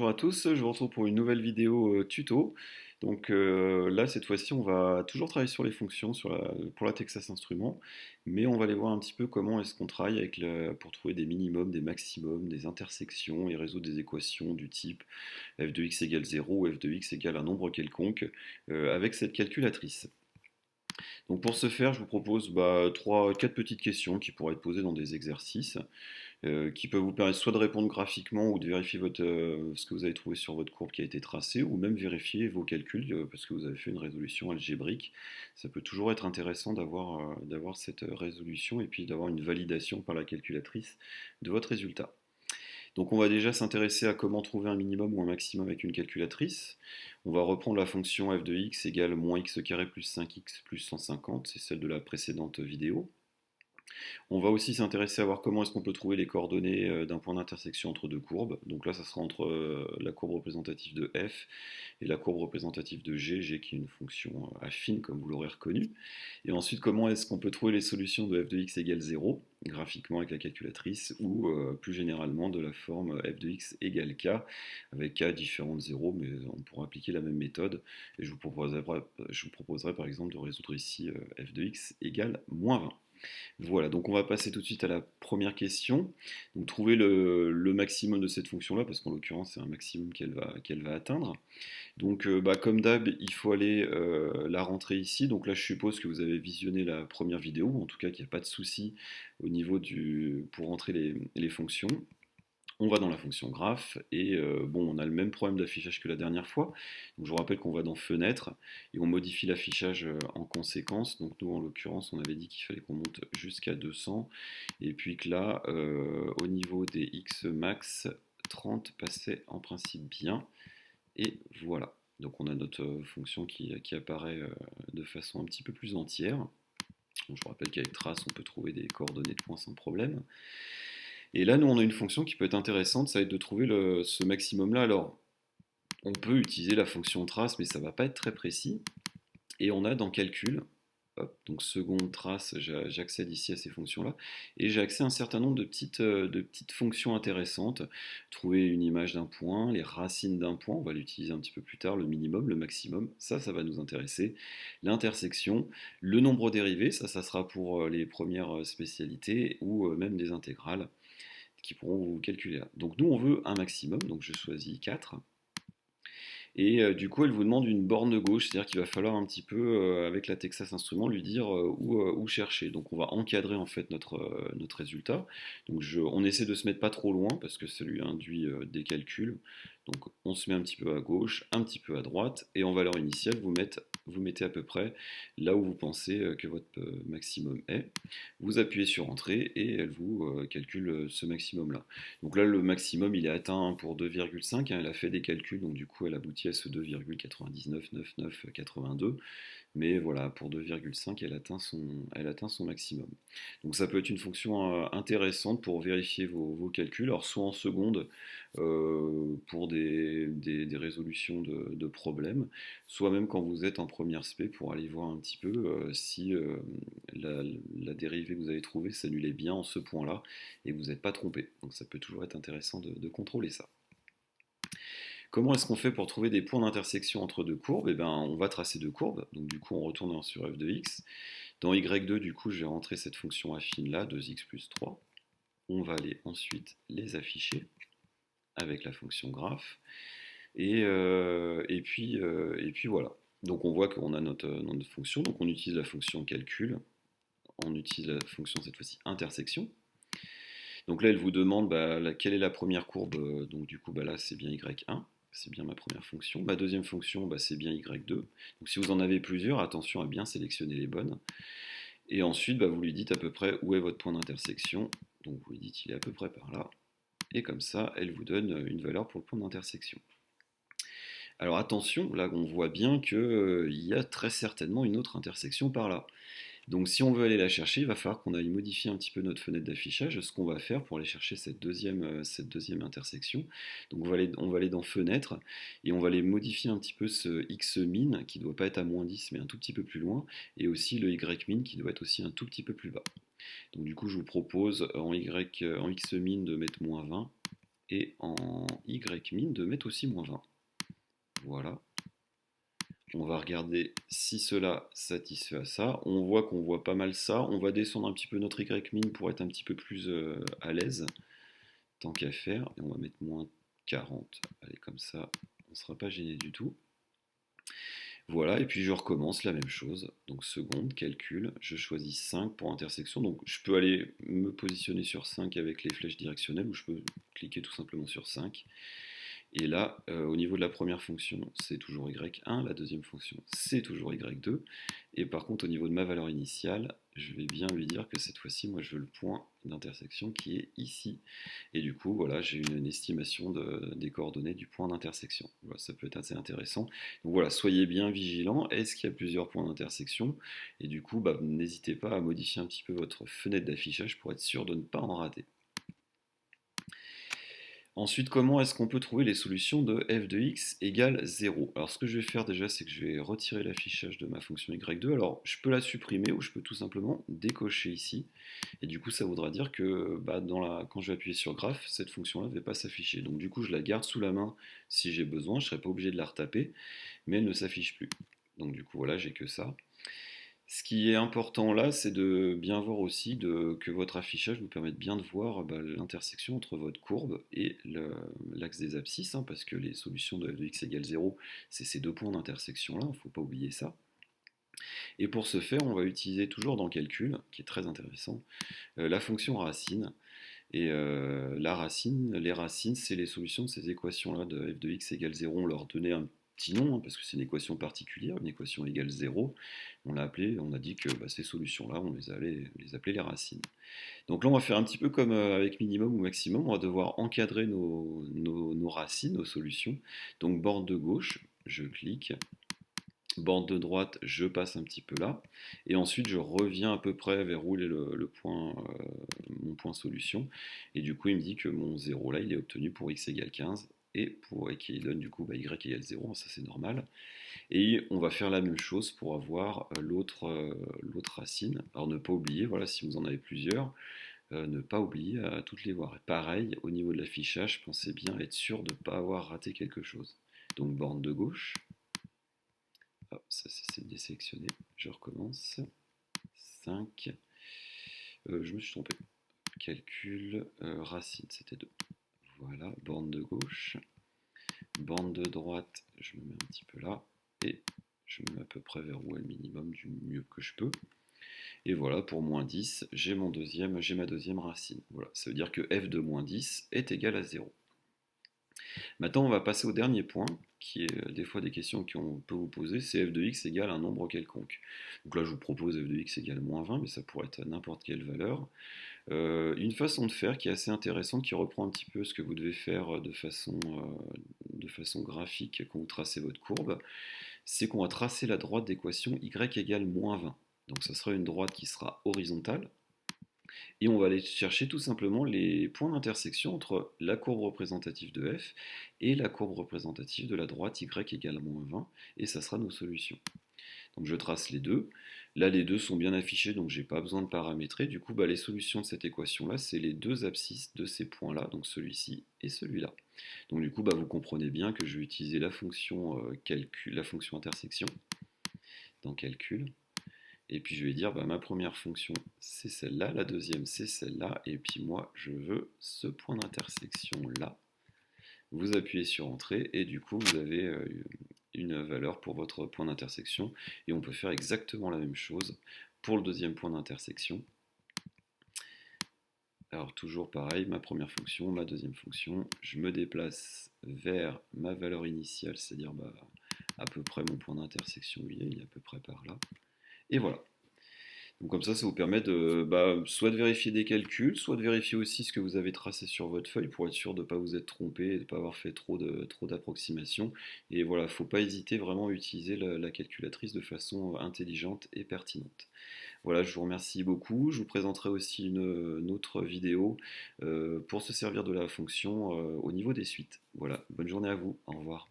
à tous, je vous retrouve pour une nouvelle vidéo tuto. Donc là, cette fois-ci, on va toujours travailler sur les fonctions pour la Texas Instruments, mais on va aller voir un petit peu comment est-ce qu'on travaille pour trouver des minimums, des maximums, des intersections et résoudre des équations du type f de x égale 0 ou f de x égale un nombre quelconque avec cette calculatrice. Donc pour ce faire, je vous propose quatre petites questions qui pourraient être posées dans des exercices qui peuvent vous permettre soit de répondre graphiquement ou de vérifier ce que vous avez trouvé sur votre courbe qui a été tracée, ou même vérifier vos calculs parce que vous avez fait une résolution algébrique. Ça peut toujours être intéressant d'avoir cette résolution et puis d'avoir une validation par la calculatrice de votre résultat. Donc on va déjà s'intéresser à comment trouver un minimum ou un maximum avec une calculatrice. On va reprendre la fonction f de x égale moins x carré plus 5x plus 150, c'est celle de la précédente vidéo. On va aussi s'intéresser à voir comment est-ce qu'on peut trouver les coordonnées d'un point d'intersection entre deux courbes. Donc là, ça sera entre la courbe représentative de f et la courbe représentative de g qui est une fonction affine, comme vous l'aurez reconnu. Et ensuite, comment est-ce qu'on peut trouver les solutions de f de x égale 0, graphiquement avec la calculatrice, ou plus généralement de la forme f de x égale k, avec k différent de 0, mais on pourra appliquer la même méthode. Et je vous proposerai par exemple de résoudre ici f de x égale moins 20. Voilà, donc on va passer tout de suite à la première question. Donc trouver le maximum de cette fonction-là, parce qu'en l'occurrence c'est un maximum qu'elle va atteindre. Donc comme d'hab, il faut aller la rentrer ici. Donc là je suppose que vous avez visionné la première vidéo, en tout cas qu'il n'y a pas de souci au niveau pour rentrer les fonctions. On va dans la fonction graph et bon, on a le même problème d'affichage que la dernière fois. Donc, je vous rappelle qu'on va dans fenêtre et on modifie l'affichage en conséquence. Donc nous, en l'occurrence, on avait dit qu'il fallait qu'on monte jusqu'à 200 et puis que là, au niveau des x max, 30 passait en principe bien. Et voilà. Donc on a notre fonction qui apparaît de façon un petit peu plus entière. Donc, je vous rappelle qu'avec trace, on peut trouver des coordonnées de points sans problème. Et là, nous, on a une fonction qui peut être intéressante, ça va être de trouver ce maximum-là. Alors, on peut utiliser la fonction trace, mais ça ne va pas être très précis. Et on a dans calcul, hop, donc seconde trace, j'accède ici à ces fonctions-là, et j'ai accès à un certain nombre de petites fonctions intéressantes. Trouver une image d'un point, les racines d'un point, on va l'utiliser un petit peu plus tard, le minimum, le maximum, ça va nous intéresser. L'intersection, le nombre dérivé, ça sera pour les premières spécialités, ou même des intégrales qui pourront vous calculer là. Donc nous on veut un maximum, donc je choisis 4. Et du coup elle vous demande une borne gauche, c'est-à-dire qu'il va falloir un petit peu avec la Texas Instruments lui dire où chercher. Donc on va encadrer en fait notre résultat. Donc on essaie de se mettre pas trop loin parce que ça lui induit des calculs. Donc on se met un petit peu à gauche, un petit peu à droite, et en valeur initiale vous mettez à peu près là où vous pensez que votre maximum est. Vous appuyez sur Entrée et elle vous calcule ce maximum-là. Donc là, le maximum, il est atteint pour 2,5. Elle a fait des calculs, donc du coup, elle aboutit à ce 2,999982. Mais voilà, pour 2,5, elle atteint son maximum. Donc ça peut être une fonction intéressante pour vérifier vos calculs. Alors soit en seconde pour des résolutions de problèmes, soit même quand vous êtes en première spé pour aller voir un petit peu si la dérivée que vous avez trouvée s'annulait bien en ce point-là et vous n'êtes pas trompé. Donc ça peut toujours être intéressant de contrôler ça. Comment est-ce qu'on fait pour trouver des points d'intersection entre deux courbes? Eh ben, on va tracer deux courbes, donc du coup on retourne sur f de x. Dans y2, du coup, je vais rentrer cette fonction affine là, 2x plus 3. On va aller ensuite les afficher avec la fonction graph. Et puis voilà. Donc on voit qu'on a notre fonction, donc on utilise la fonction calcul, on utilise la fonction cette fois-ci intersection. Donc là elle vous demande quelle est la première courbe, donc du coup là c'est bien y1. C'est bien ma première fonction. Ma deuxième fonction, c'est bien y2. Donc si vous en avez plusieurs, attention à bien sélectionner les bonnes. Et ensuite, vous lui dites à peu près où est votre point d'intersection. Donc vous lui dites il est à peu près par là. Et comme ça, elle vous donne une valeur pour le point d'intersection. Alors attention, là on voit bien qu'il y a très certainement une autre intersection par là. Donc si on veut aller la chercher, il va falloir qu'on aille modifier un petit peu notre fenêtre d'affichage, ce qu'on va faire pour aller chercher cette deuxième intersection. Donc on va aller dans fenêtre et on va aller modifier un petit peu ce x min qui ne doit pas être à moins 10 mais un tout petit peu plus loin, et aussi le y min qui doit être aussi un tout petit peu plus bas. Donc du coup je vous propose en x min de mettre moins 20 et en YMIN de mettre aussi -20. Voilà. On va regarder si cela satisfait à ça. On voit qu'on voit pas mal ça. On va descendre un petit peu notre YMIN pour être un petit peu plus à l'aise, tant qu'à faire. Et on va mettre -40. Allez, comme ça, on ne sera pas gêné du tout. Voilà, et puis je recommence la même chose. Donc seconde, calcul, je choisis 5 pour intersection. Donc je peux aller me positionner sur 5 avec les flèches directionnelles ou je peux cliquer tout simplement sur 5. Et là, au niveau de la première fonction, c'est toujours y1, la deuxième fonction, c'est toujours y2. Et par contre, au niveau de ma valeur initiale, je vais bien lui dire que cette fois-ci, moi, je veux le point d'intersection qui est ici. Et du coup, voilà, j'ai une estimation des coordonnées du point d'intersection. Voilà, ça peut être assez intéressant. Donc voilà, soyez bien vigilants. Est-ce qu'il y a plusieurs points d'intersection? Et du coup, bah, n'hésitez pas à modifier un petit peu votre fenêtre d'affichage pour être sûr de ne pas en rater. Ensuite, comment est-ce qu'on peut trouver les solutions de f de x égale 0? Alors, ce que je vais faire déjà, c'est que je vais retirer l'affichage de ma fonction y2. Alors, je peux la supprimer ou je peux tout simplement décocher ici. Et du coup, ça voudra dire que bah, quand je vais appuyer sur graphe, cette fonction-là ne va pas s'afficher. Donc, du coup, je la garde sous la main si j'ai besoin. Je ne serai pas obligé de la retaper, mais elle ne s'affiche plus. Donc, du coup, voilà, j'ai que ça. Ce qui est important là, c'est de bien voir aussi que votre affichage vous permette bien de voir bah, l'intersection entre votre courbe et l'axe des abscisses, hein, parce que les solutions de f de x égale 0, c'est ces deux points d'intersection là, il ne faut pas oublier ça. Et pour ce faire, on va utiliser toujours dans le calcul, qui est très intéressant, la fonction racine. Et les racines, c'est les solutions de ces équations-là de f de x égale 0. On leur donnait un petit nom, hein, parce que c'est une équation particulière, une équation égale 0. On a dit que bah, ces solutions-là, on les appelait les racines. Donc là, on va faire un petit peu comme avec minimum ou maximum. On va devoir encadrer nos racines, nos solutions. Donc borne de gauche, je clique. Borne de droite, je passe un petit peu là. Et ensuite, je reviens à peu près vers où est mon point solution. Et du coup, il me dit que mon 0 là, il est obtenu pour x égale 15. Et qui donne du coup bah, y égale 0, ça c'est normal. Et on va faire la même chose pour avoir l'autre racine. Alors ne pas oublier, voilà, si vous en avez plusieurs, ne pas oublier à toutes les voir. Et pareil, au niveau de l'affichage, pensez bien à être sûr de ne pas avoir raté quelque chose. Donc borne de gauche. Hop, ça c'est désélectionné. Je recommence. 5. Je me suis trompé. Calcul, racine, c'était 2. Voilà, borne de gauche. Borne de droite, je me mets un petit peu là. Et je me mets à peu près vers où est le minimum du mieux que je peux. Et voilà, pour moins 10, j'ai ma deuxième racine. Voilà, ça veut dire que f de moins 10 est égal à 0. Maintenant, on va passer au dernier point, qui est des fois des questions qu'on peut vous poser, c'est f de x égale un nombre quelconque. Donc là, je vous propose f de x égale moins 20, mais ça pourrait être n'importe quelle valeur. Une façon de faire qui est assez intéressante, qui reprend un petit peu ce que vous devez faire de façon graphique quand vous tracez votre courbe, c'est qu'on va tracer la droite d'équation y égale moins 20. Donc ça sera une droite qui sera horizontale, et on va aller chercher tout simplement les points d'intersection entre la courbe représentative de f et la courbe représentative de la droite y égale moins 20, et ça sera nos solutions. Donc je trace les deux. Là, les deux sont bien affichés, donc je n'ai pas besoin de paramétrer. Du coup, bah, les solutions de cette équation-là, c'est les deux abscisses de ces points-là, donc celui-ci et celui-là. Donc du coup, bah, vous comprenez bien que je vais utiliser la fonction intersection dans calcul. Et puis je vais dire, bah, ma première fonction, c'est celle-là, la deuxième, c'est celle-là, et puis moi, je veux ce point d'intersection-là. Vous appuyez sur Entrée, et du coup, vous avez une valeur pour votre point d'intersection, et on peut faire exactement la même chose pour le deuxième point d'intersection. Alors toujours pareil, ma première fonction, ma deuxième fonction, je me déplace vers ma valeur initiale, c'est-à-dire bah, à peu près mon point d'intersection, il est à peu près par là. Et voilà. Donc comme ça vous permet de soit de vérifier des calculs, soit de vérifier aussi ce que vous avez tracé sur votre feuille pour être sûr de ne pas vous être trompé et de ne pas avoir fait trop d'approximations. Et voilà, il ne faut pas hésiter vraiment à utiliser la calculatrice de façon intelligente et pertinente. Voilà, je vous remercie beaucoup. Je vous présenterai aussi une autre vidéo pour se servir de la fonction au niveau des suites. Voilà, bonne journée à vous, au revoir.